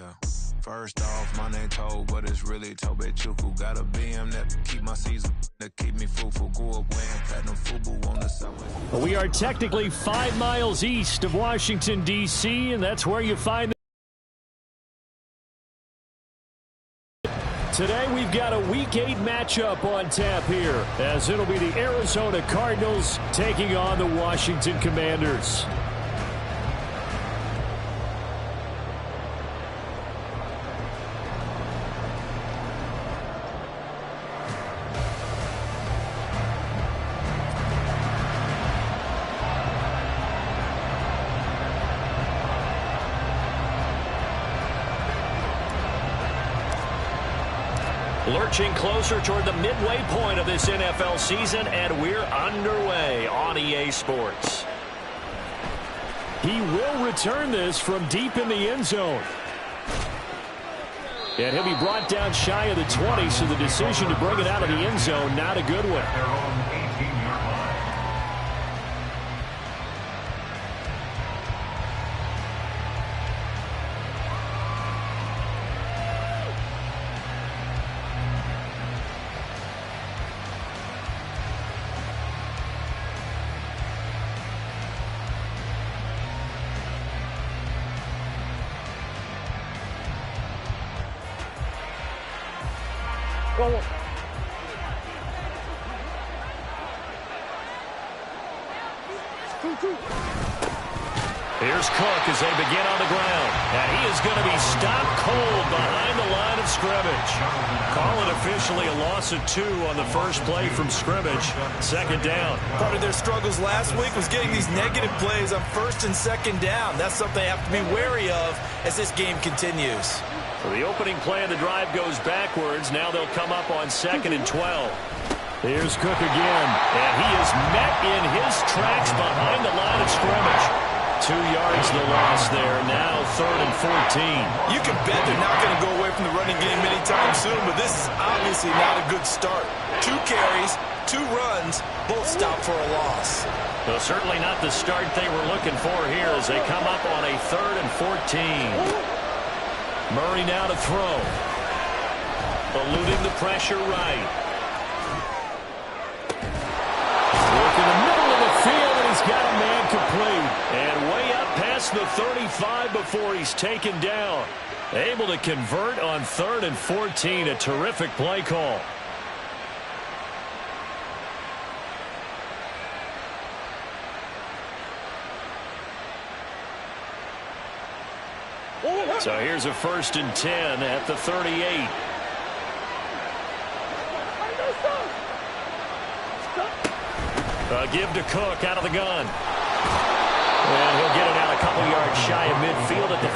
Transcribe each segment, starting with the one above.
Yeah. First off, my name Toad, but it's really Tobe Chuku. Got a BM that keep my season, that keep me fruitful. Go up wearing platinum FUBU on the subway. We are technically 5 miles east of Washington, D.C., and that's where you find Today we've got a Week 8 matchup on tap here, as it'll be the Arizona Cardinals taking on the Washington Commanders. Lurching closer toward the midway point of this NFL season, and we're underway on EA Sports. He will return this from deep in the end zone. And he'll be brought down shy of the 20, so the decision to bring it out of the end zone, not a good one. Here's Cook as they begin on the ground. And he is going to be stopped cold behind the line of scrimmage. Call it officially a loss of 2 on the first play from scrimmage. Second down. Part of their struggles last week was getting these negative plays on first and second down. That's something they have to be wary of as this game continues. So the opening play of the drive goes backwards. Now they'll come up on 2nd and 12. Here's Cook again. And he is met in his tracks behind the line of scrimmage. 2 yards the loss there. Now 3rd and 14. You can bet they're not going to go away from the running game anytime soon, but this is obviously not a good start. 2 carries, 2 runs, both stopped for a loss. Well, certainly not the start they were looking for here as they come up on a 3rd and 14. Murray now to throw. Eluding the pressure right. Look in the middle of the field, and he's got a man complete. And way up past the 35 before he's taken down. Able to convert on 3rd and 14. A terrific play call. So here's a 1st and 10 at the 38. Give to Cook out of the gun. And he'll get it out a couple yards shy of midfield at the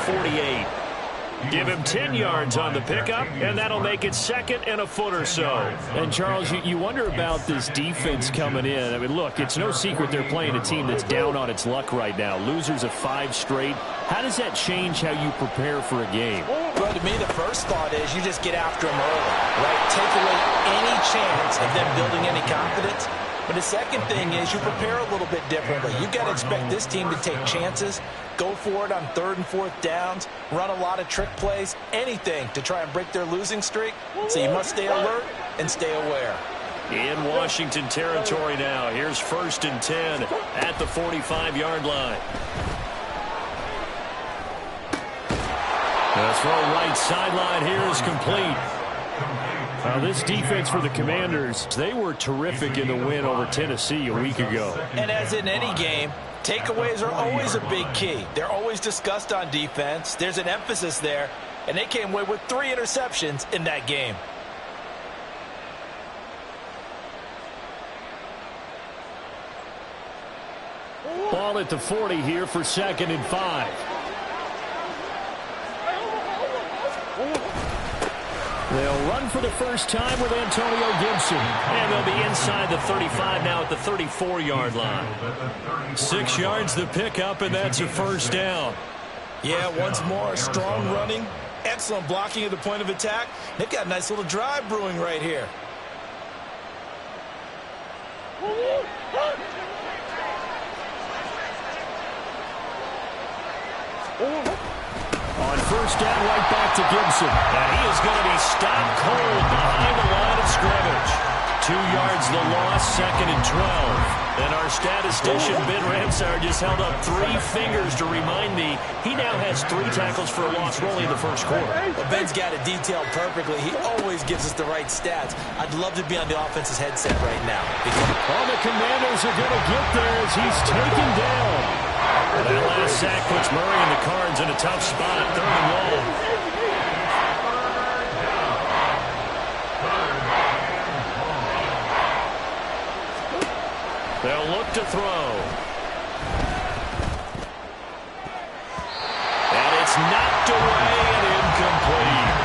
48. Give him 10 yards on the pickup, and that'll make it 2nd and a foot or so. And, Charles, you wonder about this defense coming in. I mean, look, it's no secret they're playing a team that's down on its luck right now. Losers of 5 straight. How does that change how you prepare for a game? Well, to me, the first thought is you just get after them early, right? Take away any chance of them building any confidence. But the second thing is you prepare a little bit differently. You've got to expect this team to take chances, go for it on 3rd and 4th downs, run a lot of trick plays, anything to try and break their losing streak. So you must stay alert and stay aware. In Washington territory now. Here's 1st and 10 at the 45-yard line. The throw right sideline here is complete. This defense for the Commanders, they were terrific in the win over Tennessee a week ago. And as in any game, takeaways are always a big key. They're always discussed on defense. There's an emphasis there, and they came away with 3 interceptions in that game. Ball at the 40 here for 2nd and 5. They'll run for the first time with Antonio Gibson. And they'll be inside the 35 now at the 34-yard line. 6 yards the pickup, and that's a 1st down. Yeah, once more, strong running, excellent blocking at the point of attack. They've got a nice little drive brewing right here. On 1st down, right back back to Gibson. And he is going to be stopped cold behind the line of scrimmage. 2 yards the loss, 2nd and 12. And our statistician, Ben Ramsar, just held up 3 fingers to remind me he now has 3 tackles for a loss rolling in the first quarter. Well, Ben's got it detailed perfectly. He always gives us the right stats. I'd love to be on the offense's headset right now. All the Commanders are going to get there as he's taken down. And that last sack puts Murray and the Cards in a tough spot, 3rd and long. They'll look to throw. And it's knocked away and incomplete.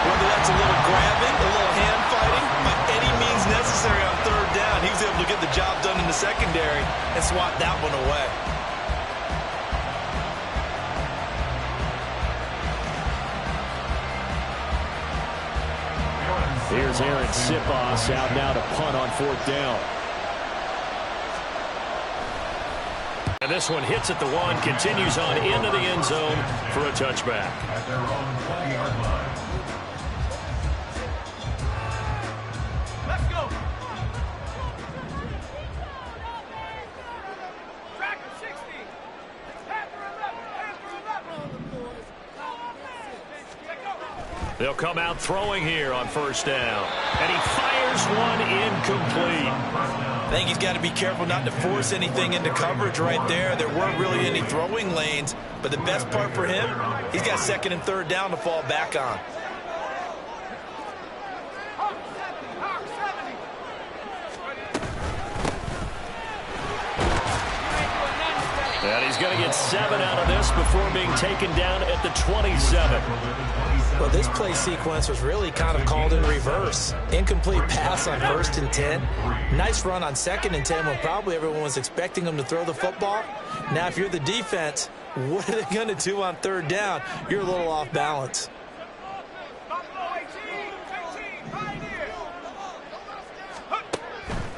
Whether that's a little grabbing, a little hand fighting, by any means necessary on 3rd down, he was able to get the job done in the secondary and swat that one away. Here's Aaron Sipos out now to punt on 4th down. And this one hits at the 1, continues on into the end zone for a touchback. At their own 20-yard line. Let's go. Track 60. They'll come out throwing here on 1st down. And he fires one incomplete. I think he's got to be careful not to force anything into coverage right there. There weren't really any throwing lanes, but the best part for him, he's got 2nd and 3rd down to fall back on. And he's going to get 7 out of this before being taken down at the 27. Well, this play sequence was really kind of called in reverse. Incomplete pass on 1st and 10. Nice run on 2nd and 10 when probably everyone was expecting him to throw the football. Now, if you're the defense, what are they going to do on 3rd down? You're a little off balance.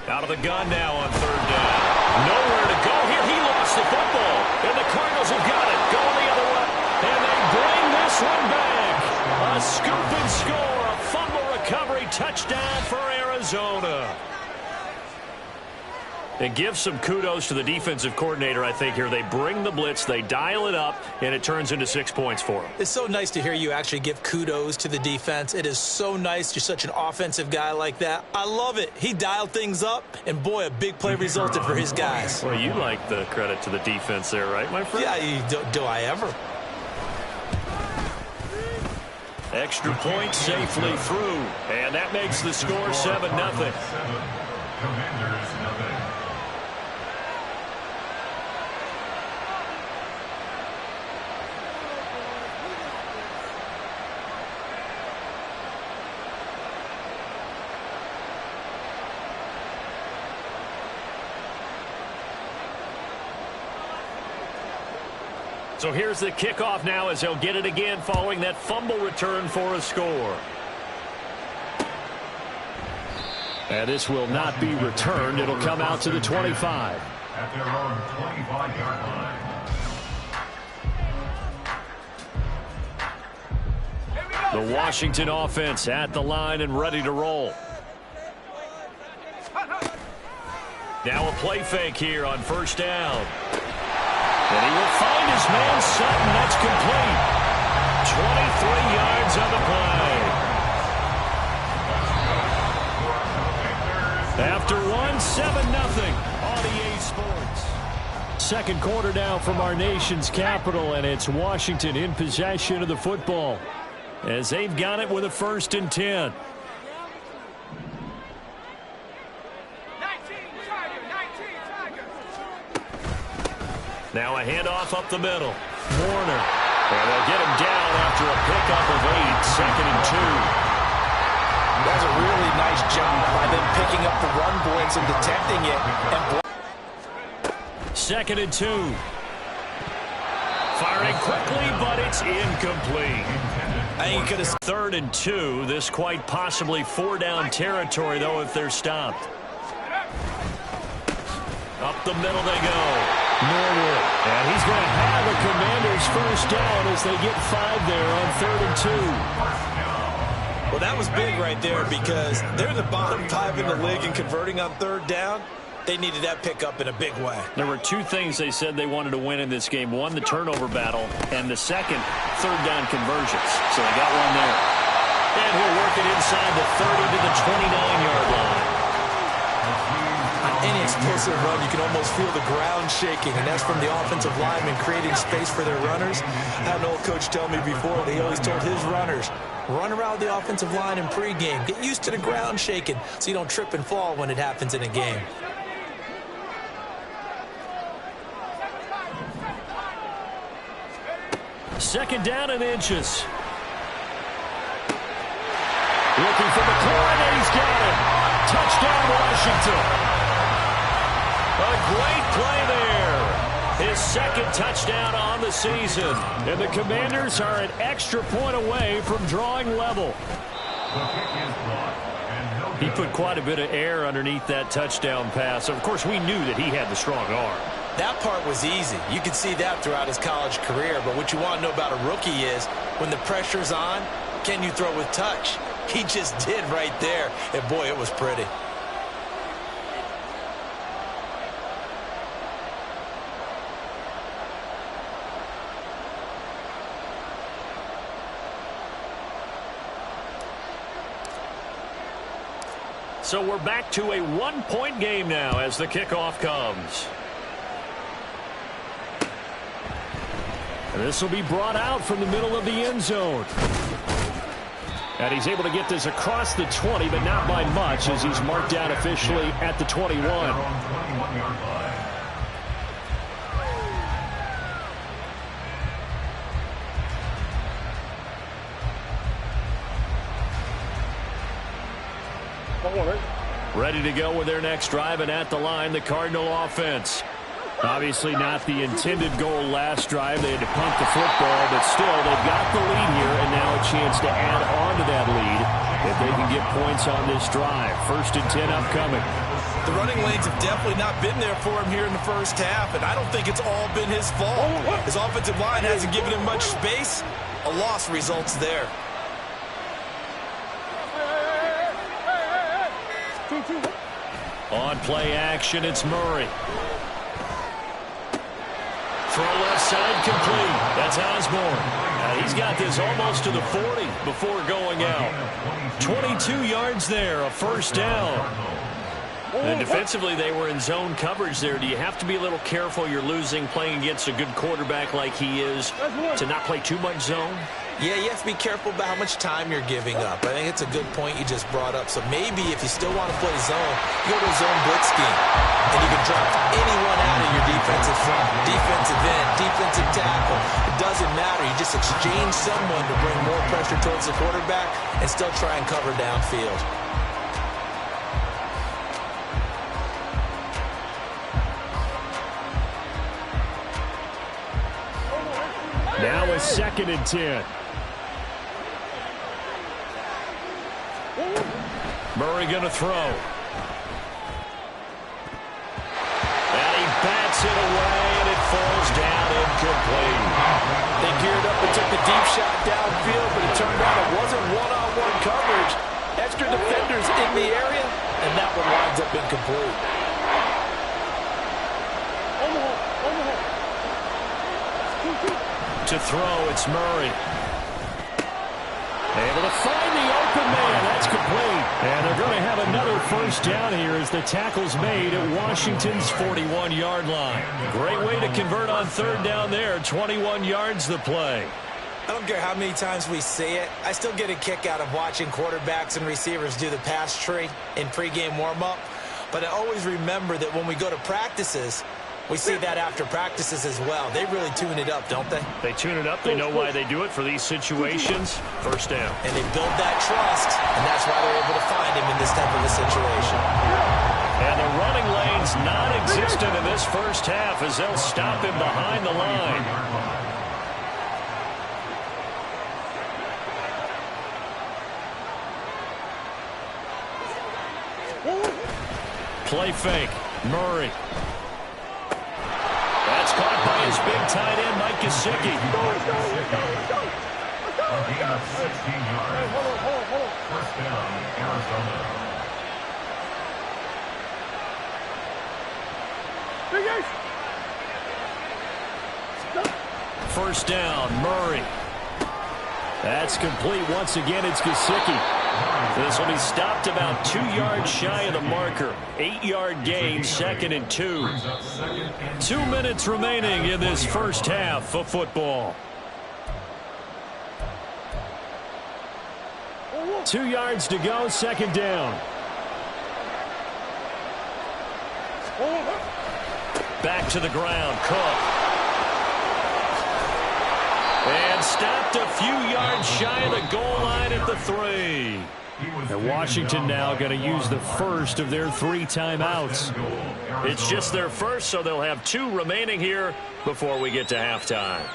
Out of the gun now on 3rd down. Nowhere to go here. He lost the football. And the Cardinals have got it. Going the other way. And they bring this one back. A scoop and score. A fumble recovery touchdown for Arizona. And give some kudos to the defensive coordinator, I think, here. They bring the blitz, they dial it up, and it turns into 6 points for them. It's so nice to hear you actually give kudos to the defense. It is so nice. You're such an offensive guy like that. I love it. He dialed things up, and boy, a big play resulted for his guys. Well, you like the credit to the defense there, right, my friend? Yeah, do I ever? Extra point safely through, and that makes the score 7-0. Commanders, nothing. So here's the kickoff now as he'll get it again following that fumble return for a score. And this will not be returned. It'll come out to the 25. At their own 25-yard line. The Washington offense at the line and ready to roll. Now a play fake here on 1st down. And he will find his man Sutton. That's complete. 23 yards on the play. After one, 7-0 on EA Sports. Second quarter now from our nation's capital, and it's Washington in possession of the football as they've got it with a 1st and 10. Now a handoff up the middle. Warner. And they'll get him down after a pickup of 8. 2nd and 2. That's a really nice job by them picking up the run blitz and detecting it. And 2nd and 2. Firing quickly, but it's incomplete. I think you could have. 3rd and 2. This quite possibly 4-down territory, though, if they're stopped. Up the middle they go. Norwood. And he's going to have a Commanders first down as they get 5 there on 3rd and 2. Well, that was big right there because they're in the bottom 5 in the league and converting on 3rd down. They needed that pickup in a big way. There were 2 things they said they wanted to win in this game. One, the turnover battle, and the second, 3rd down conversions. So they got one there. And he'll work it inside the 30 to the 29-yard line. On any explosive run, you can almost feel the ground shaking, and that's from the offensive linemen creating space for their runners. I had an old coach tell me before, they always told his runners, run around the offensive line in pregame. Get used to the ground shaking so you don't trip and fall when it happens in a game. Second down and inches. Looking for McLaurin, and he's got it. Touchdown, Washington. A great play there. His second touchdown on the season. And the Commanders are an extra point away from drawing level. He put quite a bit of air underneath that touchdown pass. Of course, we knew that he had the strong arm. That part was easy. You could see that throughout his college career. But what you want to know about a rookie is when the pressure's on, can you throw with touch? He just did right there. And, boy, it was pretty. So we're back to a one-point game now as the kickoff comes. And this will be brought out from the middle of the end zone. And he's able to get this across the 20, but not by much as he's marked down officially at the 21. Ready to go with their next drive, and at the line, the Cardinal offense. Obviously not the intended goal last drive. They had to punt the football, but still, they've got the lead here, and now a chance to add on to that lead if they can get points on this drive. 1st and 10 upcoming. The running lanes have definitely not been there for him here in the first half, and I don't think it's all been his fault. His offensive line hasn't given him much space. A loss results there. On play action, it's Murray. Throw left side complete. That's Osborne. He's got this almost to the 40 before going out. 22 yards there, a first down. And defensively, they were in zone coverage there. Do you have to be a little careful? You're losing playing against a good quarterback like he is to not play too much zone? Yeah, you have to be careful about how much time you're giving up. I think it's a good point you just brought up. So maybe if you still want to play zone, you go to a zone blitz scheme. And you can drop anyone out of your defensive front, defensive end, defensive tackle. It doesn't matter. You just exchange someone to bring more pressure towards the quarterback and still try and cover downfield. Now a 2nd and 10. Murray going to throw. And he bats it away, and it falls down incomplete. They geared up and took the deep shot downfield, but it turned out it wasn't one-on-one coverage. Extra defenders in the area, and that one winds up incomplete. To throw, it's Murray. Able to find the open man. That's complete. And they're going to have another first down here as the tackle's made at Washington's 41-yard line. Great way to convert on 3rd down there. 21 yards the play. I don't care how many times we say it. I still get a kick out of watching quarterbacks and receivers do the pass tree in pregame warm-up. But I always remember that when we go to practices, we see that after practices as well. They really tune it up, don't they? They tune it up. They know why they do it for these situations. First down. And they build that trust, and that's why they're able to find him in this type of a situation. And the running lane's non-existent in this first half as they'll stop him behind the line. Play fake. Murray. caught by his big tight end, Mike Gesicki. A gain of 16 yards. First down, Arizona. First down, Murray. That's complete once again. It's Gesicki. This will be stopped about 2 yards shy of the marker. 8-yard gain, 2nd and 2. 2 minutes remaining in this first half of football. 2 yards to go, 2nd down. Back to the ground, Cook. And stopped a few yards shy of the goal line at the 3. And Washington now going to use the first of their 3 timeouts. It's just their first, so they'll have 2 remaining here before we get to halftime.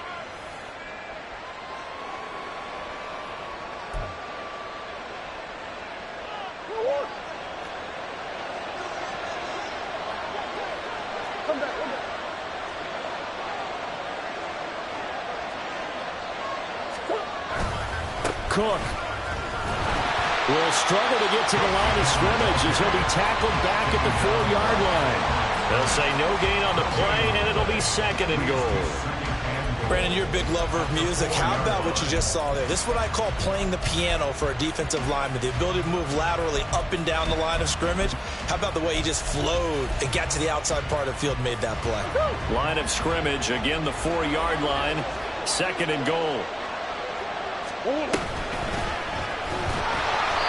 Cook will struggle to get to the line of scrimmage as he'll be tackled back at the 4-yard line. They'll say no gain on the play, and it'll be 2nd and goal. Brandon, you're a big lover of music. How about what you just saw there? This is what I call playing the piano for a defensive lineman. The ability to move laterally up and down the line of scrimmage. How about the way he just flowed and got to the outside part of the field and made that play? Line of scrimmage, again the 4-yard line. 2nd and goal.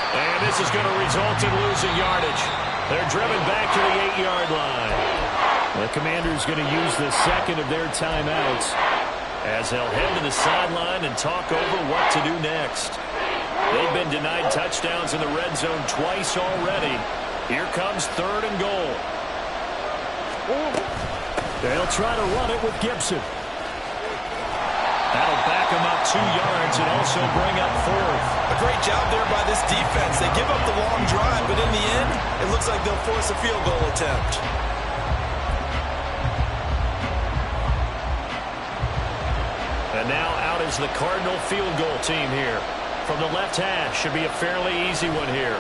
And this is going to result in losing yardage. They're driven back to the 8-yard line. The Commanders going to use the 2nd of their timeouts as they'll head to the sideline and talk over what to do next. They've been denied touchdowns in the red zone twice already. Here comes 3rd and goal. They'll try to run it with Gibson. That'll back them up 2 yards and also bring up 4th. A great job there by this defense. They give up the long drive, but in the end, it looks like they'll force a field goal attempt. And now out is the Cardinal field goal team here. From the left hash, should be a fairly easy one here.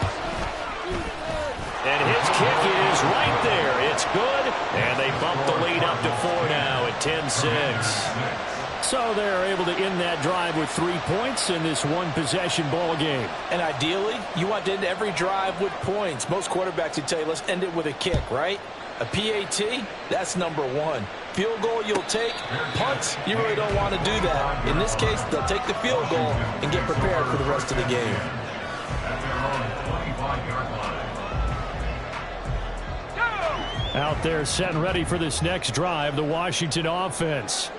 And his kick is right there. It's good. And they bump the lead up to 4 now at 10-6. So they're able to end that drive with 3 points in this one-possession ball game. And ideally, you want to end every drive with points. Most quarterbacks would tell you, let's end it with a kick, right? A PAT, that's number 1. Field goal you'll take. Punts, you really don't want to do that. In this case, they'll take the field goal and get prepared for the rest of the game. Out there set and ready for this next drive, the Washington offense.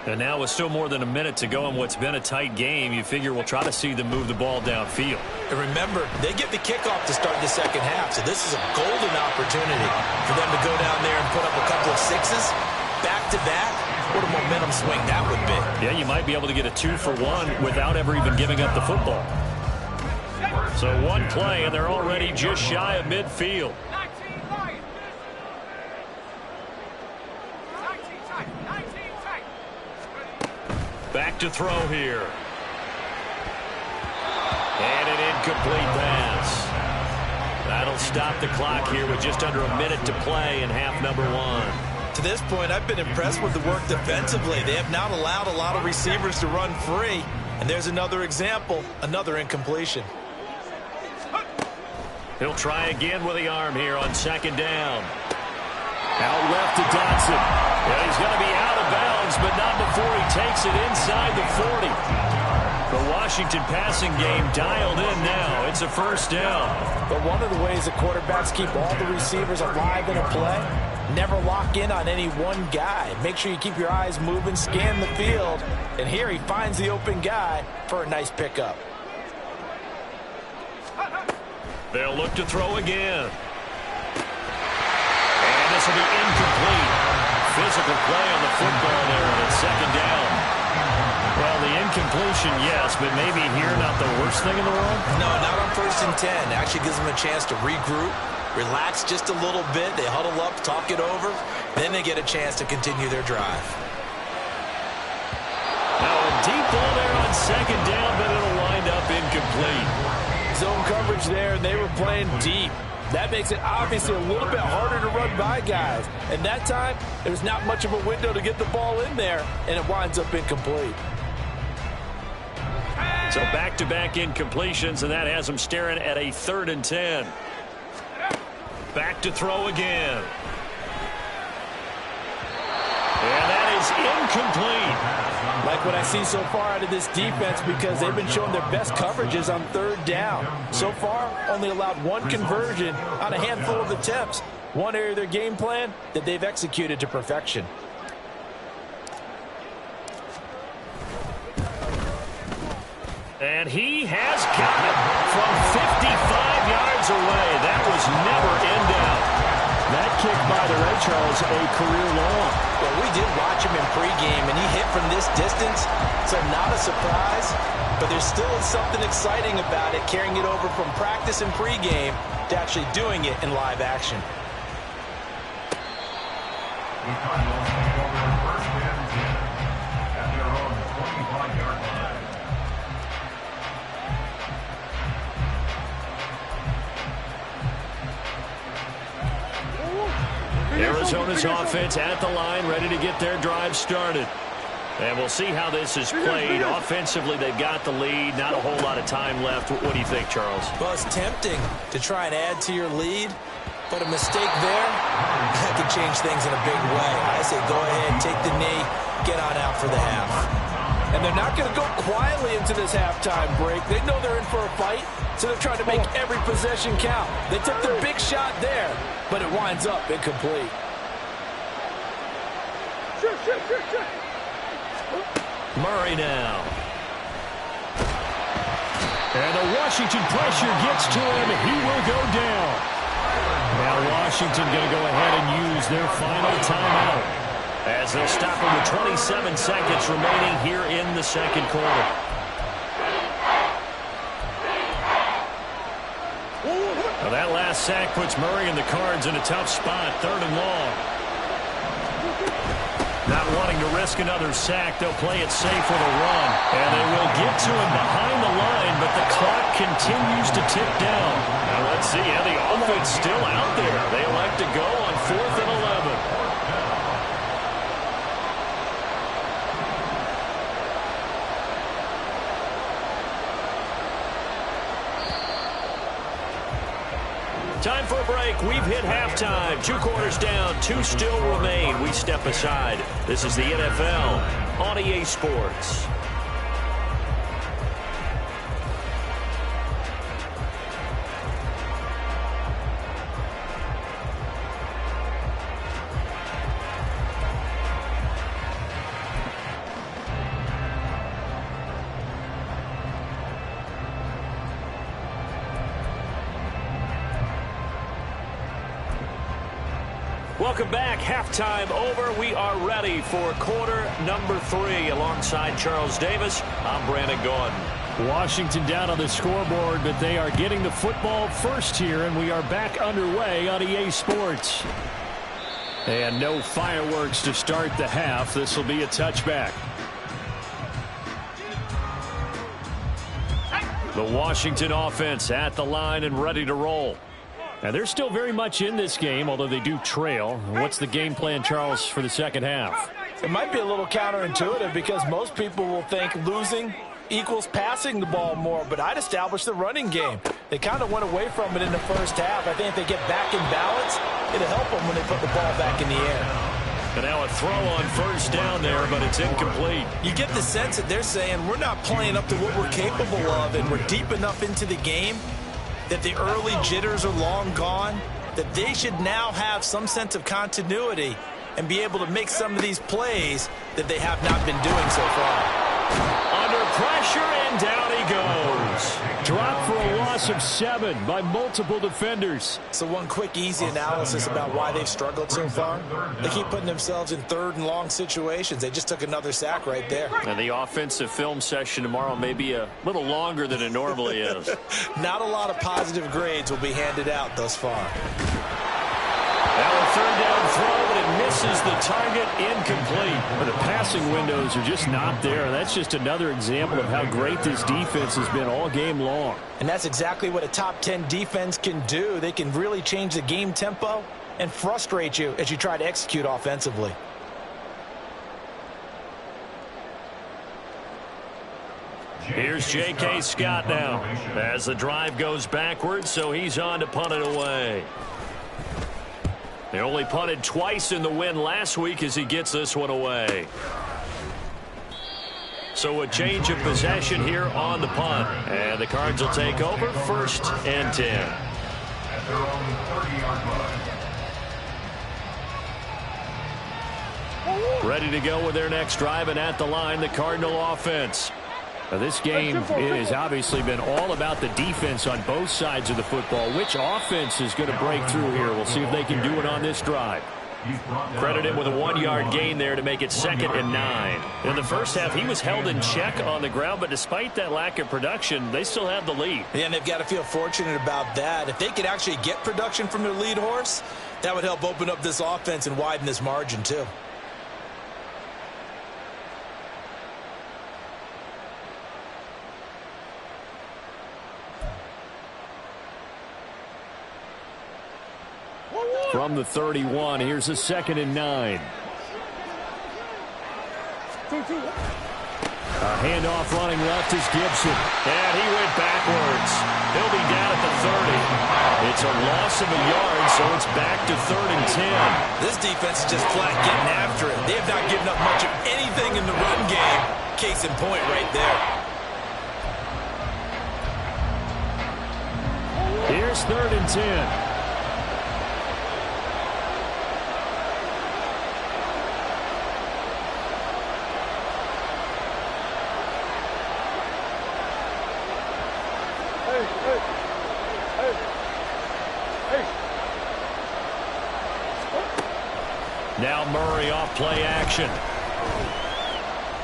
And now with still more than a minute to go in what's been a tight game, you figure we'll try to see them move the ball downfield. And remember, they get the kickoff to start the second half, so this is a golden opportunity for them to go down there and put up a couple of 6s back-to-back. What a momentum swing that would be. Yeah, you might be able to get a 2-for-1 without ever even giving up the football. So 1 play, and they're already just shy of midfield. Back to throw here. And an incomplete pass. That'll stop the clock here with just under a minute to play in half number 1. To this point, I've been impressed with the work defensively. They have not allowed a lot of receivers to run free. And there's another example, another incompletion. He'll try again with the arm here on 2nd down. Out left to Dotson. Yeah, he's going to be out of bounds, but not before he takes it inside the 40. The Washington passing game dialed in now. It's a 1st down. But one of the ways the quarterbacks keep all the receivers alive in a play, never lock in on any one guy. Make sure you keep your eyes moving, scan the field. And here he finds the open guy for a nice pickup. They'll look to throw again. This will be incomplete. Physical play on the football there on its 2nd down. Well, the incompletion, yes, but maybe here not the worst thing in the world? No, not on 1st and 10. Actually gives them a chance to regroup, relax just a little bit. They huddle up, talk it over. Then they get a chance to continue their drive. Now a deep ball there on second down, but it'll wind up incomplete. Zone coverage there, and they were playing deep. That makes it obviously a little bit harder to run by guys. And that time, there's not much of a window to get the ball in there, and it winds up incomplete. So back-to-back incompletions, and that has them staring at a 3rd and 10. Back to throw again. And that is incomplete. Like what I see so far out of this defense, because they've been showing their best coverages on 3rd down. So far, only allowed 1 conversion on a handful of attempts. One area of their game plan that they've executed to perfection. And he has got it from 55 yards away. That was never in doubt. That kick by the Red Charles, a career long. Well, we did watch him in pregame, and he hit from this distance, so not a surprise. But there still is something exciting about it, carrying it over from practice and pregame to actually doing it in live action. Arizona's offense at the line, ready to get their drive started. And we'll see how this is played. Offensively, they've got the lead. Not a whole lot of time left. What do you think, Charles? Well, it's tempting to try and add to your lead, but a mistake there, that could change things in a big way. I say go ahead, take the knee, get on out for the half. And they're not going to go quietly into this halftime break. They know they're in for a fight, so they're trying to make every possession count. They took the big shot there, but it winds up incomplete. Murray now. And the Washington pressure gets to him. He will go down. Now Washington going to go ahead and use their final timeout, as they'll stop him with 27 seconds remaining here in the second quarter. Now that last sack puts Murray and the Cards in a tough spot, 3rd and long. Not wanting to risk another sack, they'll play it safe with a run. And they will get to him behind the line, but the clock continues to tick down. Now let's see how the offense still out there. They elect to go on 4th and 11. Time for a break. We've hit halftime. 2 quarters down. 2 still remain. We step aside. This is the NFL on EA Sports. Welcome back. Halftime over. We are ready for quarter number 3. Alongside Charles Davis, I'm Brandon Gaudin. Washington down on the scoreboard, but they are getting the football first here, and we are back underway on EA Sports. And no fireworks to start the half. This will be a touchback. The Washington offense at the line and ready to roll. Now, they're still very much in this game, although they do trail. What's the game plan, Charles, for the second half? It might be a little counterintuitive because most people will think losing equals passing the ball more, but I'd establish the running game. They kind of went away from it in the first half. I think if they get back in balance, it'll help them when they put the ball back in the air. And now a throw on 1st down there, but it's incomplete. You get the sense that they're saying we're not playing up to what we're capable of, and we're deep enough into the game that the early jitters are long gone, that they should now have some sense of continuity and be able to make some of these plays that they have not been doing so far. Under pressure, and down he goes. Eagles drop for a loss of 7 by multiple defenders. So one quick, easy analysis about why they've struggled so far. They keep putting themselves in third and long situations. They just took another sack right there. And the offensive film session tomorrow may be a little longer than it normally is. Not a lot of positive grades will be handed out thus far. Now a third down throw, but it misses the target, incomplete. But the passing windows are just not there. That's just another example of how great this defense has been all game long. And that's exactly what a top 10 defense can do. They can really change the game tempo and frustrate you as you try to execute offensively. Here's J.K. Scott now as the drive goes backwards, so he's on to punt it away. They only punted twice in the win last week as he gets this one away. So a change of possession here on the punt. And the Cards will take over 1st and 10. At their own 30-yard line. Ready to go with their next drive, and at the line, the Cardinal offense. Now, this game has obviously been all about the defense on both sides of the football. Which offense is going to break through here? We'll see if they can do it on this drive. Credit him with a 1-yard gain there to make it 2nd and 9. In the first half, he was held in check on the ground, but despite that lack of production, they still have the lead. Yeah, and they've got to feel fortunate about that. If they could actually get production from their lead horse, that would help open up this offense and widen this margin too. From the 31, here's a 2nd and 9. A handoff running left is Gibson. And he went backwards. He'll be down at the 30. It's a loss of a yard, so it's back to 3rd and 10. This defense is just flat getting after it. They have not given up much of anything in the run game. Case in point right there. Here's 3rd and 10. Now Murray off play action.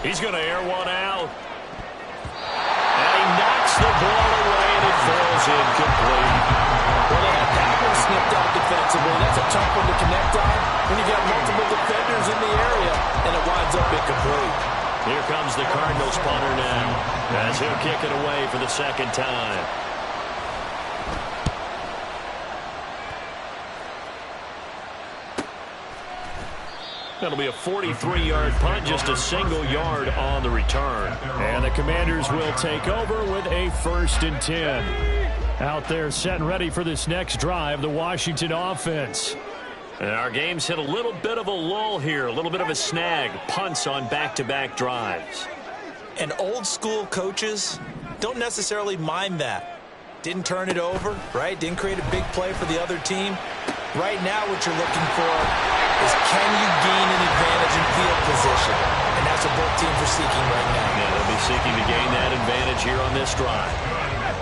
He's going to air one out. And he knocks the ball away, and it falls incomplete. Well, they had that one snipped out defensively. That's a tough one to connect on when you got multiple defenders in the area, and it winds up incomplete. Here comes the Cardinals punter now, as he'll kick it away for the 2nd time. That'll be a 43-yard punt, just a single yard on the return. And the Commanders will take over with a 1st and 10. Out there set and ready for this next drive, the Washington offense. And our game's hit a little bit of a lull here, a little bit of a snag. Punts on back-to-back drives. And old-school coaches don't necessarily mind that. Didn't turn it over, right? Didn't create a big play for the other team. Right now what you're looking for is, can you gain an advantage in field position? And that's what both teams are seeking right now. Yeah, they'll be seeking to gain that advantage here on this drive.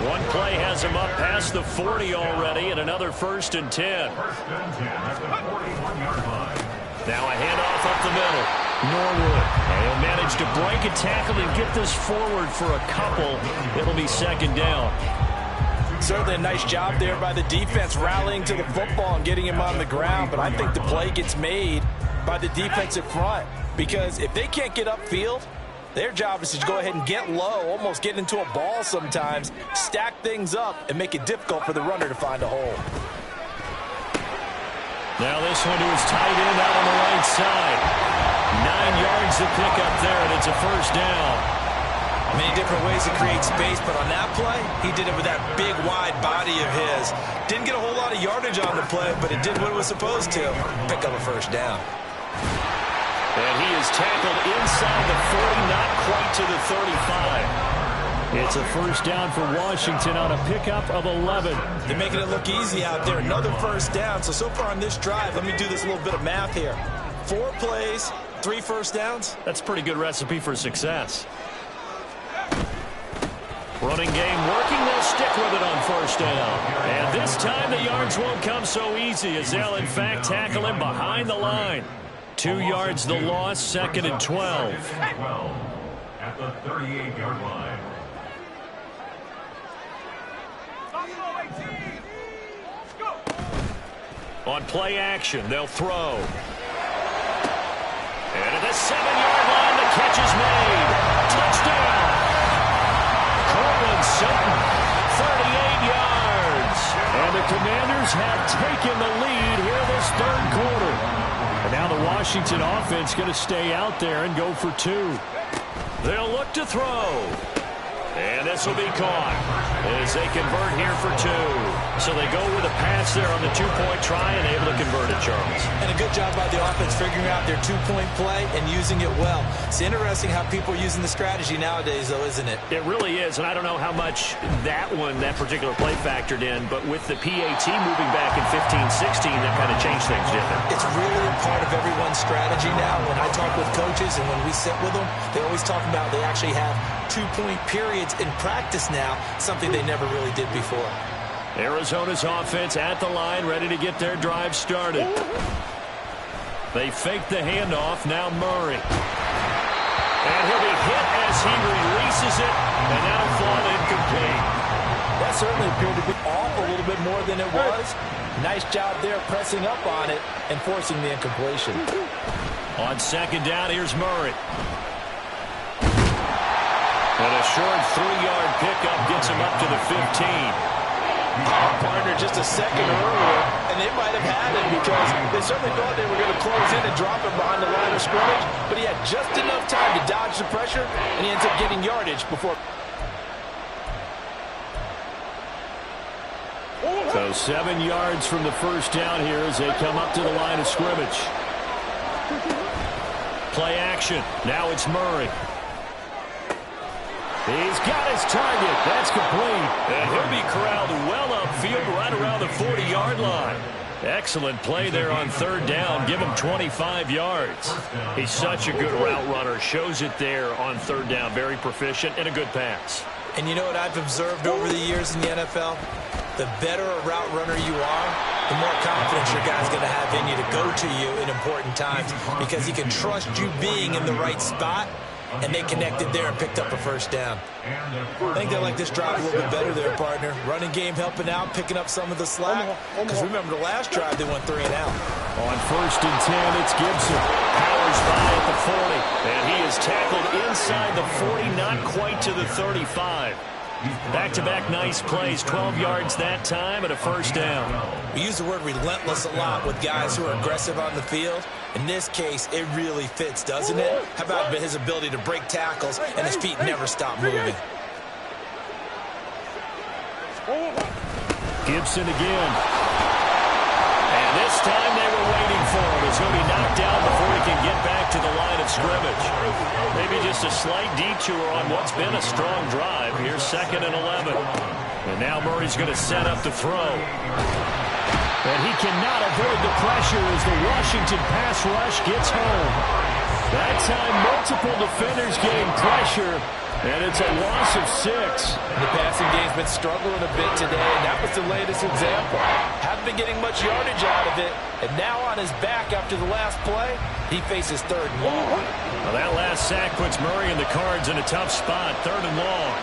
One play has him up past the 40 already, and another 1st and 10. Now a handoff up the middle. Norwood. And he'll manage to break a tackle and get this forward for a couple. It'll be 2nd down. Certainly a nice job there by the defense rallying to the football and getting him on the ground, but I think the play gets made by the defensive front, because if they can't get upfield, their job is to go ahead and get low, almost get into a ball sometimes, stack things up, and make it difficult for the runner to find a hole. Now this one to his tight end out on the right side. 9 yards to pick up there, and it's a 1st down. Many different ways to create space, but on that play, he did it with that big, wide body of his. Didn't get a whole lot of yardage on the play, but it did what it was supposed to. Pick up a 1st down. And he is tackled inside the 40, not quite to the 35. It's a 1st down for Washington on a pickup of 11. They're making it look easy out there. Another 1st down. So far on this drive, let me do this little bit of math here. 4 plays, 3 1st downs. That's a pretty good recipe for success. Running game working. They'll stick with it on first down. And this time the yards won't come so easy as they'll, in fact, tackle him behind the line. 2 yards the loss, 2nd and 12. At the 38-yard line. On play action, they'll throw. And at the 7-yard line, the catch is made. Touchdown! Courtland Sutton, 38 yards. And the Commanders have taken the lead here this third quarter. And now the Washington offense going to stay out there and go for 2. They'll look to throw. And this will be caught as they convert here for 2. So they go with a pass there on the 2-point try and able to convert it, Charles. And a good job by the offense figuring out their 2-point play and using it well. It's interesting how people are using the strategy nowadays, though, isn't it? It really is, and I don't know how much that particular play factored in, but with the PAT moving back in 15-16, that kind of changed things, didn't it? It's really a part of everyone's strategy now. When I talk with coaches and when we sit with them, they always talk about they actually have 2-point periods in practice now, something they never really did before. Arizona's offense at the line, ready to get their drive started. They fake the handoff, now Murray. And he'll be hit as he releases it, and that'll fall incomplete. That certainly appeared to be off a little bit more than it was. Nice job there pressing up on it and forcing the incompletion. On 2nd down, here's Murray. And a short 3-yard pickup gets him up to the 15. Partner just a second earlier, and they might have had him because they certainly thought they were going to close in and drop him behind the line of scrimmage, but he had just enough time to dodge the pressure, and he ends up getting yardage before. So 7 yards from the first down here as they come up to the line of scrimmage. Play action. Now it's Murray. He's got his target. That's complete. And he'll be corralled well upfield right around the 40-yard line. Excellent play there on 3rd down. Give him 25 yards. He's such a good route runner. Shows it there on 3rd down. Very proficient and a good pass. And you know what I've observed over the years in the NFL? The better a route runner you are, the more confidence your guy's going to have in you to go to you in important times because he can trust you being in the right spot. And they connected there and picked up a first down. I think they like this drive a little bit better there, partner. Running game helping out, picking up some of the slack. Because remember the last drive, they went 3 and out. On 1st and 10, it's Gibson. Powers by at the 40. And he is tackled inside the 40, not quite to the 35. Back-to-back nice plays, 12 yards that time and a first down. We use the word relentless a lot with guys who are aggressive on the field. In this case, it really fits, doesn't it? How about his ability to break tackles and his feet never stop moving? Gibson again. And this time they were waiting for him as he'll be knocked down before he can get back to the line of scrimmage. Maybe just a slight detour on what's been a strong drive. Here's 2nd and 11. And now Murray's going to set up to throw. And he cannot avoid the pressure as the Washington pass rush gets home. That time, multiple defenders getting pressure, and it's a loss of 6. The passing game's been struggling a bit today, and that was the latest example. Haven't been getting much yardage out of it, and now on his back after the last play, he faces 3rd and long. Well, that last sack puts Murray and the Cards in a tough spot, 3rd and long.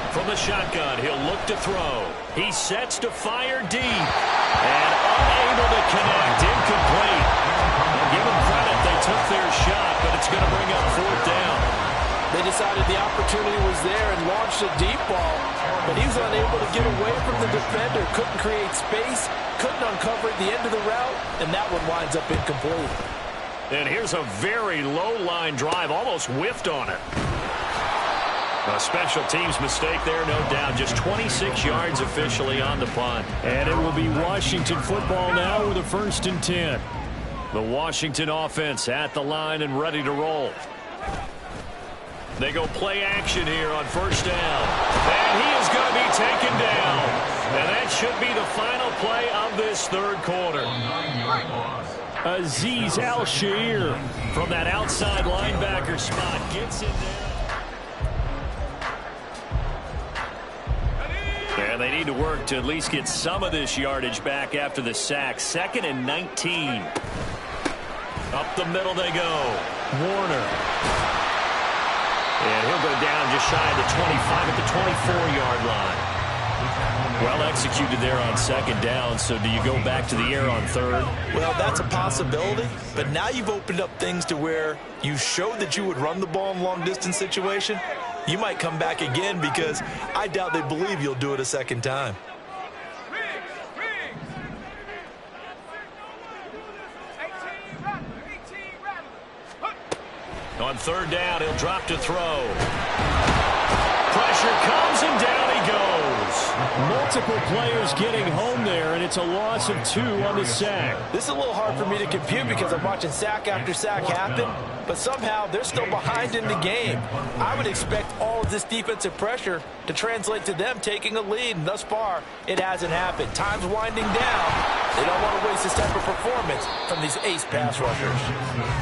From the shotgun, he'll look to throw. He sets to fire deep. And unable to connect. Incomplete. And give them credit. They took their shot, but it's going to bring up 4th down. They decided the opportunity was there and launched a deep ball. But he was unable to get away from the defender. Couldn't create space. Couldn't uncover at the end of the route. And that one winds up incomplete. And here's a very low-line drive. Almost whiffed on it. A special teams mistake there, no doubt. Just 26 yards officially on the punt. And it will be Washington football now with a 1st and 10. The Washington offense at the line and ready to roll. They go play action here on 1st down. And he is going to be taken down. And that should be the final play of this 3rd quarter. Azeez Al-Shaair from that outside linebacker spot gets in there. And they need to work to at least get some of this yardage back after the sack. 2nd and 19. Up the middle they go. Warner. And he'll go down just shy of the 25 at the 24-yard line. Well executed there on 2nd down, so do you go back to the air on 3rd? Well, that's a possibility, but now you've opened up things to where you showed that you would run the ball in long-distance situation. You might come back again because I doubt they believe you'll do it a 2nd time. On 3rd down, he'll drop to throw. Pressure comes, and down he goes. Multiple players getting home there, and it's a loss of 2 on the sack. This is a little hard for me to compute because I'm watching sack after sack happen, but somehow they're still behind in the game. I would expect all of this defensive pressure to translate to them taking a lead, and thus far, it hasn't happened. Time's winding down. They don't want to waste this type of performance from these ace pass rushers.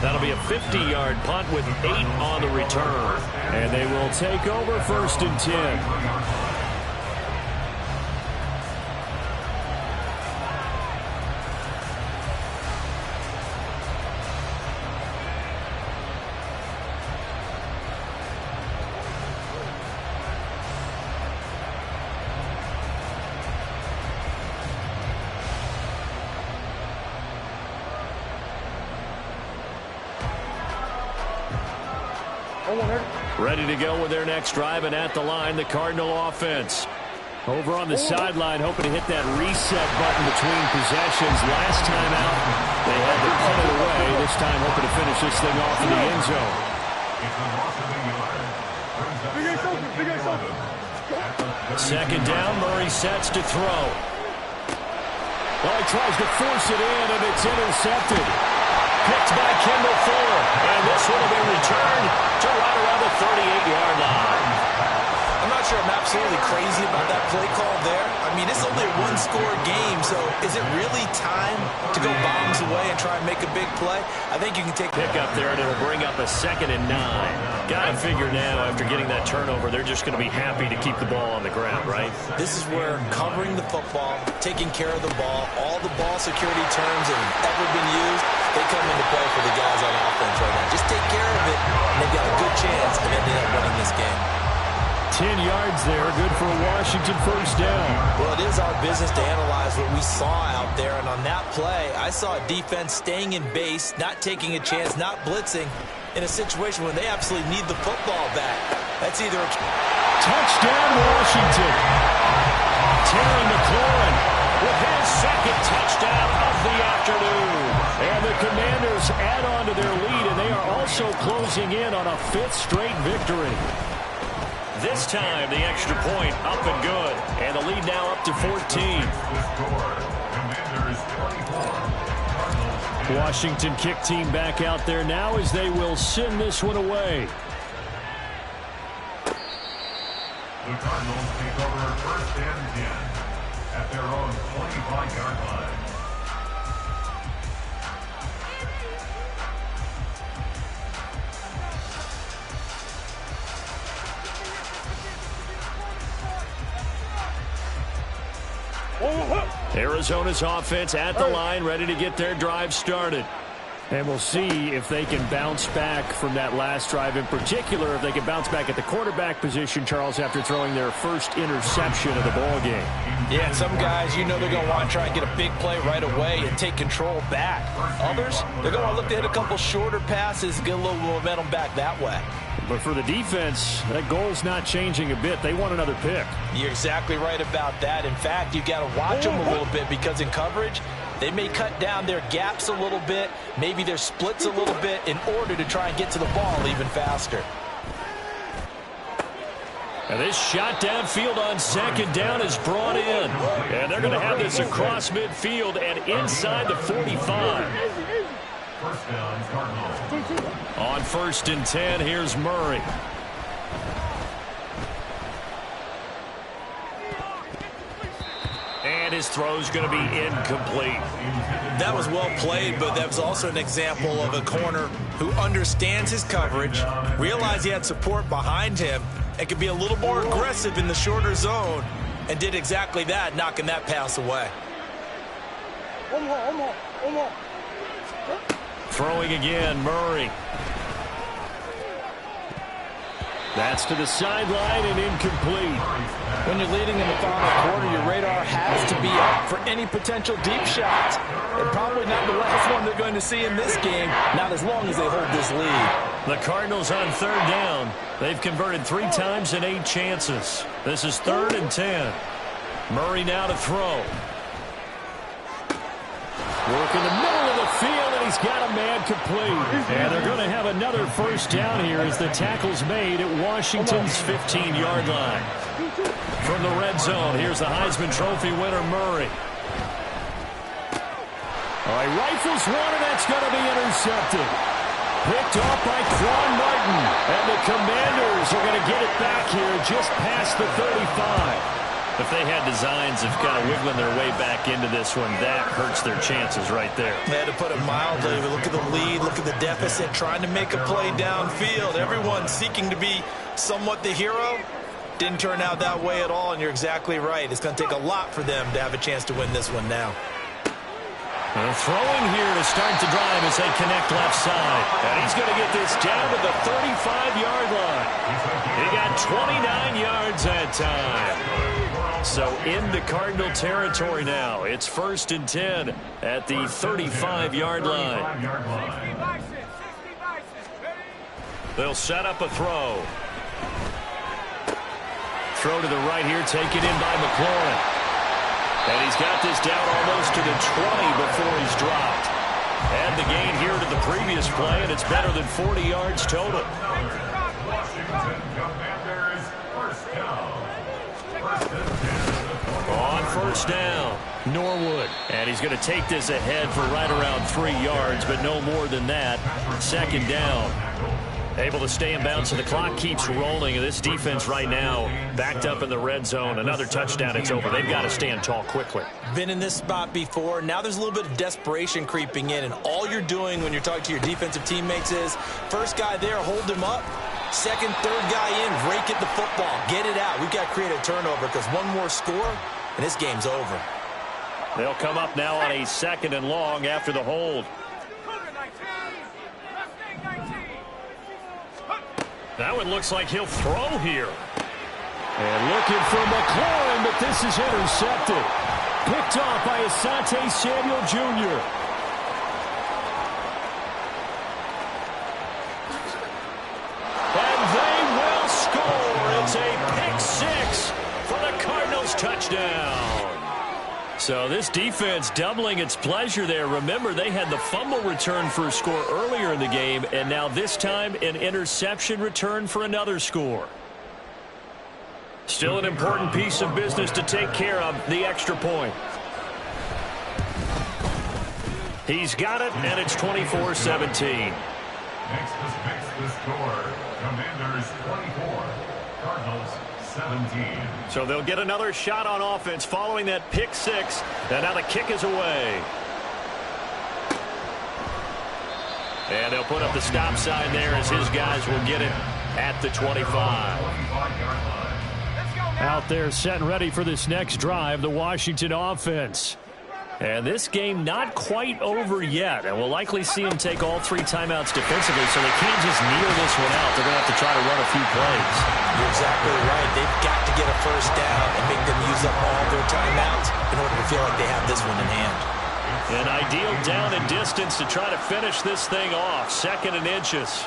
That'll be a 50-yard punt with 8 on the return. And they will take over 1st and 10. Ready to go with their next drive, and at the line, the Cardinal offense. Over on the sideline, hoping to hit that reset button between possessions. Last time out, they had to punt it away. This time, hoping to finish this thing off in the end zone. Second down, Murray sets to throw. Well, he tries to force it in, and it's intercepted. Picked by Kendall Fuller. And this one will be returned to right around the 38-yard line. I'm not sure I'm absolutely crazy about that play call there. I mean, it's only a one-score game, so is it really time to go bombs away and try and make a big play? I think you can take pick up there, and it'll bring up a 2nd and 9. Got to figure now, after getting that turnover, they're just going to be happy to keep the ball on the ground, right? This is where covering the football, taking care of the ball, all the ball security terms that have ever been used, they come into play for the guys on offense right now. Just take care of it, and they've got a good chance of ending up winning this game. 10 yards there, good for a Washington 1st down. Well, it is our business to analyze what we saw out there, and on that play, I saw a defense staying in base, not taking a chance, not blitzing, in a situation when they absolutely need the football back. That's either a touchdown, Washington. Terry McLaurin with his 2nd touchdown of the afternoon. And the Commanders add on to their lead, and they are also closing in on a 5th straight victory. This time, the extra point up and good. And the lead now up to 14. Washington kick team back out there now as they will send this one away. The Cardinals take over 1st and 10 at their own 25-yard line. Arizona's offense at the line, ready to get their drive started. And we'll see if they can bounce back from that last drive. In particular, if they can bounce back at the quarterback position, Charles, after throwing their first interception of the ball game. Yeah, some guys, you know they're going to want to try and get a big play right away and take control back. Others, they're going to look to hit a couple shorter passes, get a little momentum back that way. But for the defense, that goal's not changing a bit. They want another pick. You're exactly right about that. In fact, you got to watch them a little bit because in coverage, they may cut down their gaps a little bit, maybe their splits a little bit in order to try and get to the ball even faster. And this shot downfield on 2nd down is brought in. And they're going to have this across midfield and inside the 45. First down, Cardinals. On 1st and 10, here's Murray. And And his throw's going to be incomplete. That was well played, but that was also an example of a corner who understands his coverage, realized he had support behind him, and could be a little more aggressive in the shorter zone, and did exactly that, knocking that pass away. Throwing again, Murray. That's to the sideline and incomplete. When you're leading in the final quarter, your radar has to be up for any potential deep shots. And probably not the last one they're going to see in this game, not as long as they hold this lead. The Cardinals on third down. They've converted 3 times in 8 chances. This is 3rd and 10. Murray now to throw. Work in the middle of the field, and he's got a man complete. And they're going to have another first down here as the tackle's made at Washington's 15-yard line. From the red zone, here's the Heisman Trophy winner, Murray. All right, rifles one, and that's going to be intercepted. Picked off by Quan Martin. And the Commanders are going to get it back here just past the 35. If they had designs of kind of wiggling their way back into this one, that hurts their chances right there. They had to put it mildly. Look at the lead, look at the deficit, trying to make a play downfield. Everyone seeking to be somewhat the hero. Didn't turn out that way at all, and you're exactly right. It's going to take a lot for them to have a chance to win this one now. Throwing here to start the drive as they connect left side. And he's going to get this down to the 35-yard line. He got 29 yards that time. So into Cardinal territory now. It's 1st and 10 at the 35-yard line. They'll set up a throw. Throw to the right here, taken in by McLaurin. And he's got this down almost to the 20 before he's dropped. Add the gain here to the previous play, and it's better than 40 yards total. Washington Commanders first down. On first down, Norwood. And he's going to take this ahead for right around 3 yards, but no more than that. 2nd down. Able to stay in bounds, so the clock keeps rolling. And this defense right now backed up in the red zone. Another touchdown, it's over. They've got to stand tall quickly. Been in this spot before. Now there's a little bit of desperation creeping in, and all you're doing when you're talking to your defensive teammates is first guy there, hold him up. Second, third guy in, rake at the football. Get it out. We've got to create a turnover because one more score, and this game's over. They'll come up now on a 2nd and long after the hold. That one looks like he'll throw here. And looking for McLaurin, but this is intercepted. Picked off by Asante Samuel Jr. And they will score. It's a pick 6 for the Cardinals touchdown. So this defense doubling its pleasure there. Remember, they had the fumble return for a score earlier in the game, and now this time an interception return for another score. Still an important piece of business to take care of, the extra point. He's got it, and it's 24-17. Makes the score. Commanders 24, Cardinals 17. So they'll get another shot on offense following that pick 6. And now the kick is away. And they'll put up the stop sign there as his guys will get it at the 25. Out there set and ready for this next drive, the Washington offense. And this game not quite over yet. And we'll likely see them take all 3 timeouts defensively, so they can't just kneel this one out. They're going to have to try to run a few plays. You're exactly right. They've got to get a first down and make them use up all their timeouts in order to feel like they have this one in hand. An ideal down and distance to try to finish this thing off. 2nd and inches.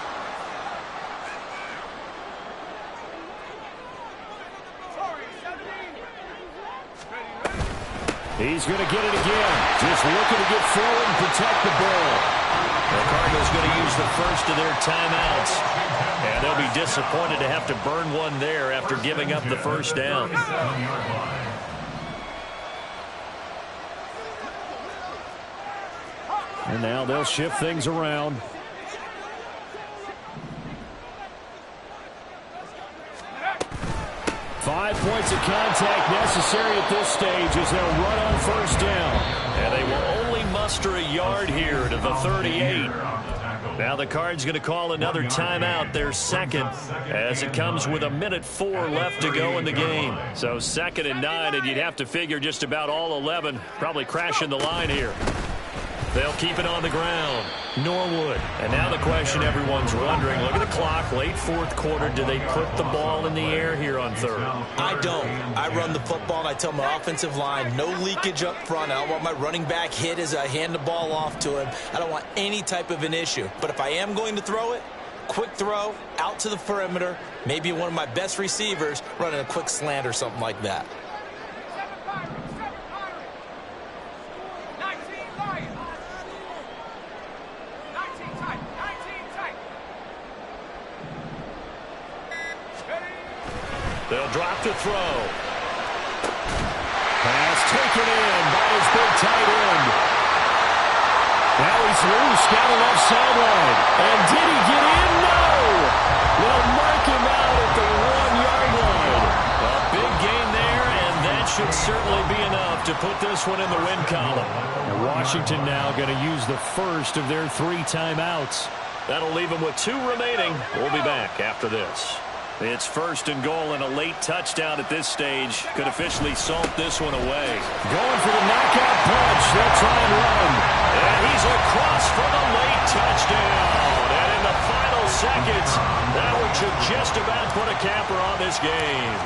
He's going to get it again. Just looking to get forward and protect the ball. The Cardinals going to use the first of their timeouts. And they'll be disappointed to have to burn one there after giving up the first down. And now they'll shift things around. points of contact necessary at this stage as they'll run on first down. And they will only muster a yard here to the 38. Now the Cards going to call another timeout, their second, as it comes with 1:04 left to go in the game. So 2nd and 9, and you'd have to figure just about all 11 probably crashing the line here. They'll keep it on the ground. Norwood. And now the question everyone's wondering, look at the clock, late 4th quarter, do they put the ball in the air here on 3rd? I don't. I run the football, and I tell my offensive line, no leakage up front. I don't want my running back hit as I hand the ball off to him. I don't want any type of an issue. But if I am going to throw it, quick throw, out to the perimeter, maybe one of my best receivers running a quick slant or something like that. They'll drop to throw. Pass taken in by his big tight end. Now he's loose down the left sideline. And did he get in? No! They'll mark him out at the 1-yard line. A big gain there, and that should certainly be enough to put this one in the win column. And Washington now going to use the first of their 3 timeouts. That'll leave them with 2 remaining. We'll be back after this. It's 1st and goal, and a late touchdown at this stage could officially salt this one away. Going for the knockout punch. They'll try and run. And he's across for the late touchdown. And in the final seconds, that one should just about put a capper on this game.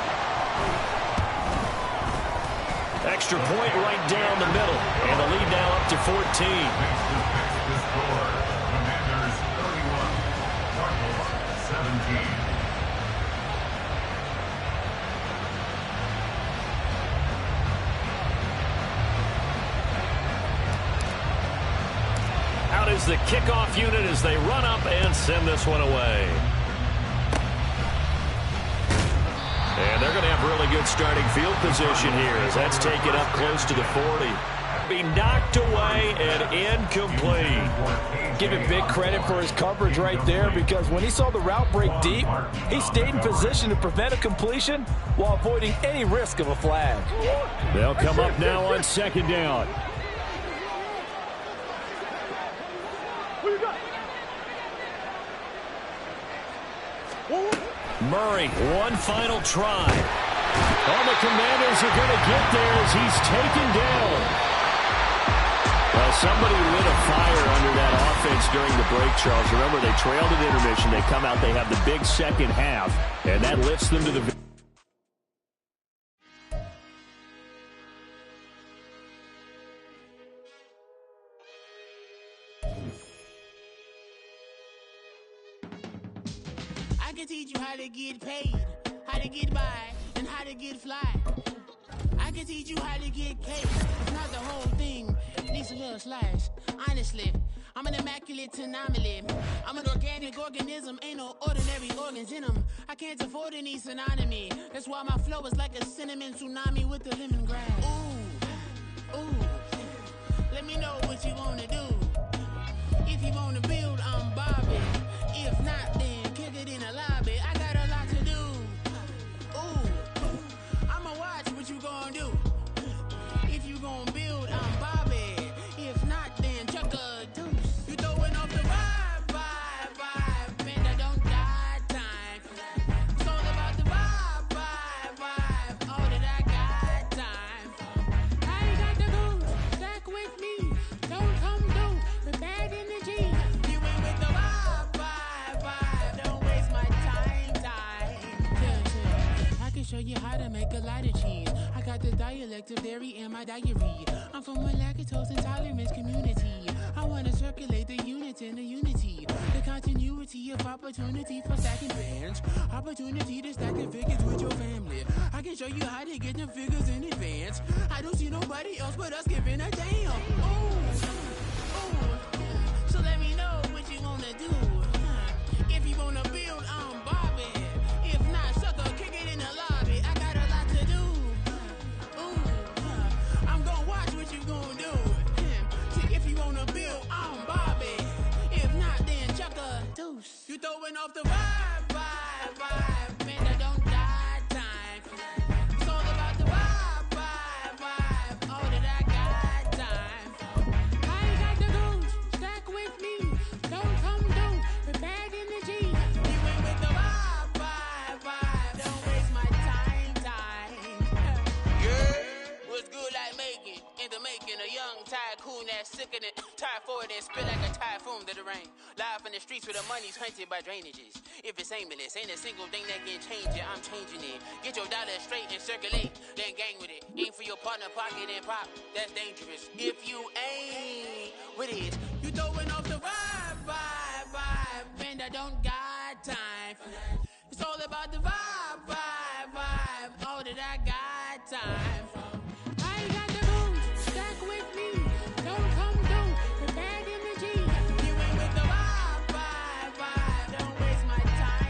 Extra point right down the middle, and the lead now up to 14. The score, Commanders 31, Cardinals 17. Out is the kickoff unit as they run up and send this one away. And they're going to have really good starting field position here as that's taken up close to the 40. Be knocked away and incomplete. Give him big credit for his coverage right there, because when he saw the route break deep, he stayed in position to prevent a completion while avoiding any risk of a flag. They'll come up now on 2nd down. Murray, one final try. All the Commanders are going to get there as he's taken down. Well, somebody lit a fire under that offense during the break, Charles. Remember, they trailed at intermission. They come out, they have the big second half, and that lifts them to the victory. I can teach you how to get paid, how to get by, and how to get fly. I can teach you how to get cake. It's not the whole thing, needs a little slice. Honestly, I'm an immaculate anomaly. I'm an organic organism, ain't no ordinary organs in them. I can't afford any synonymy. That's why my flow is like a cinnamon tsunami with the lemongrass. Ooh, ooh, let me know what you wanna do. If you wanna build, I'm Bobby. If not, then kick it in the lobby. I got a lot to do. Ooh, I'ma watch what you gonna do. If you gonna build, I'm Bobby. If not, then chuck a deuce. You throwing off the vibe, man, I don't die time. It's all about the vibe, all that I got time. I ain't got the goose, stack with me. Don't come through with bad energy. You ain't with the vibe, don't waste my time. Yeah, I can show you how to make a lot of cheese. I got the dialect of dairy in my diary. I'm from a lactose intolerance community. I wanna circulate the units in the unity. The continuity of opportunity for stacking bands. Opportunity to stack the figures with your family. I can show you how to get the figures in advance. I don't see nobody else but us giving a damn. Ooh. So let me know what you wanna do. If you wanna build, I'm Bobby. If not, sucker, kick it in the lobby. I got a lot to do. Ooh, I'm gonna watch what you gonna do. See, if you wanna build, I'm Bobby. If not, then chuck a deuce. You throwing off the vibe, man, I don't die time. tycoon that's sickening. Tie forward and spit like a typhoon to the rain. Live in the streets where the money's hunted by drainages. If it's aimless, ain't a single thing that can change it. I'm changing it. Get your dollar straight and circulate, then gang with it. Aim for your partner, pocket and pop. That's dangerous. If you ain't with it, you throwing off the vibe, and I don't got time for that. It's all about the vibe. All that I got time for. I ain't got the booze, stack with me. Don't come through with bad energy. You ain't with the vibe. Don't waste my time.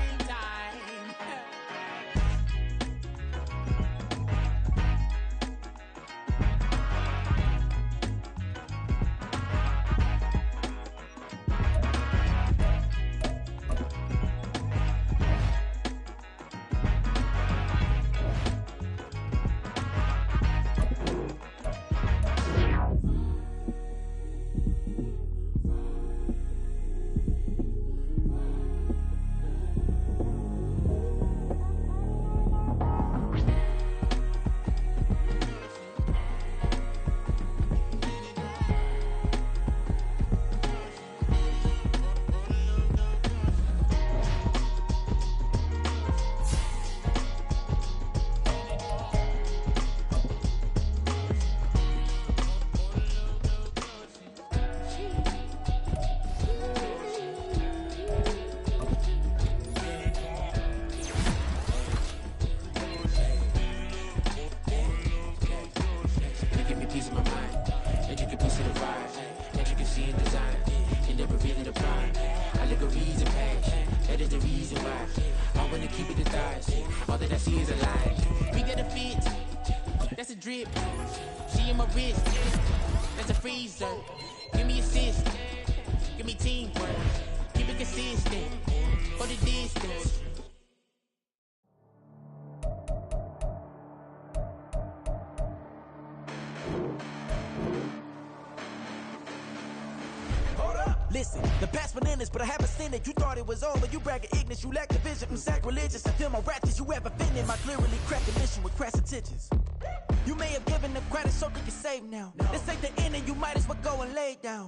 Drip, she in my wrist, that's a freezer. Give me assist, give me teamwork, keep it consistent, for the distance. Listen, the past bananas, but I haven't seen it. You thought it was over, you bragging ignorance, you lack the vision. I'm sacrilegious, I feel my ratchets, you ever offended. My clearly cracked the mission with crass intentions. You may have given the credit so they can save now. This ain't the end and you might as well go and lay down.